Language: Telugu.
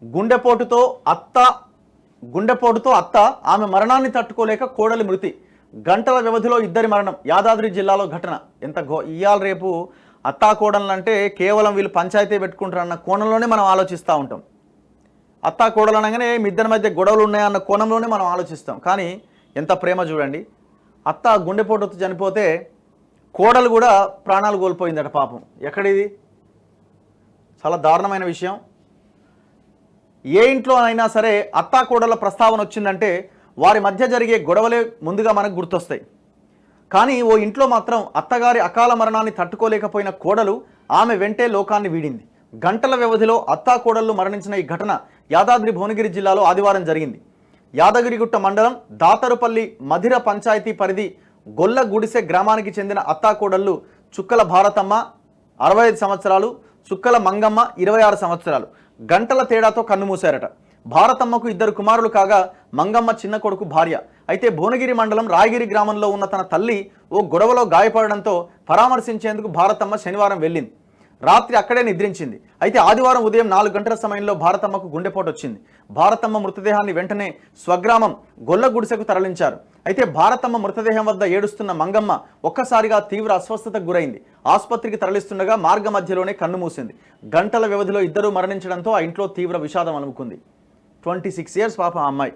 గుండెపోటుతో అత్త గుండెపోటుతో ఆమె మరణాన్ని తట్టుకోలేక కోడలి మృతి. గంటల వ్యవధిలో ఇద్దరి మరణం. యాదాద్రి జిల్లాలో ఘటన. ఇయాల రేపు అత్తా కోడలు అంటే కేవలం వీళ్ళు పంచాయతీ పెట్టుకుంటారన్న కోణంలోనే మనం ఆలోచిస్తూ ఉంటాం. అత్తా కోడలు అనగానే మీ ఇద్దరి మధ్య గొడవలు ఉన్నాయన్న కోణంలోనే మనం ఆలోచిస్తాం. కానీ ఎంత ప్రేమ చూడండి. అత్త గుండెపోటుతో చనిపోతే కోడలు కూడా ప్రాణాలు కోల్పోయిందట పాపం. ఎక్కడిది? చాలా దారుణమైన విషయం. ఏ ఇంట్లో అయినా సరే అత్తా కోడళ్ళ ప్రస్తావన వచ్చిందంటే వారి మధ్య జరిగే గొడవలే ముందుగా మనకు గుర్తొస్తాయి. కానీ ఓ ఇంట్లో మాత్రం అత్తగారి అకాల మరణాన్ని తట్టుకోలేకపోయిన కోడలు ఆమె వెంటే లోకాన్ని వీడింది. గంటల వ్యవధిలో అత్తా కోడళ్ళు మరణించిన ఈ ఘటన యాదాద్రి భువనగిరి జిల్లాలో ఆదివారం జరిగింది. యాదగిరిగుట్ట మండలం దాతరుపల్లి మధిర పంచాయతీ పరిధి గొల్ల గుడిసె గ్రామానికి చెందిన అత్తా కోడళ్ళు చుక్కల భారతమ్మ 65 సంవత్సరాలు, చుక్కల మంగమ్మ 26 సంవత్సరాలు గంటల తేడాతో కన్నుమూశారట. భారతమ్మకు 2 కుమారులు కాగా మంగమ్మ చిన్న కొడుకు భార్య. అయితే భువనగిరి మండలం రాయగిరి గ్రామంలో ఉన్న తన తల్లి ఓ గొడవలో గాయపడడంతో పరామర్శించేందుకు భారతమ్మ శనివారం వెళ్ళింది. రాత్రి అక్కడే నిద్రించింది. అయితే ఆదివారం ఉదయం 4 గంటల సమయంలో భారతమ్మకు గుండెపోటు వచ్చింది. భారతమ్మ మృతదేహాన్ని వెంటనే స్వగ్రామం గొల్ల గుడిసెకు తరలించారు. అయితే భారతమ్మ మృతదేహం వద్ద ఏడుస్తున్న మంగమ్మ ఒక్కసారిగా తీవ్ర అస్వస్థతకు గురైంది. ఆసుపత్రికి తరలిస్తుండగా మార్గ మధ్యలోనే కన్నుమూసింది. గంటల వ్యవధిలో ఇద్దరూ మరణించడంతో ఆ ఇంట్లో తీవ్ర విషాదం అలుముకుంది. 26 years పాప అమ్మాయి.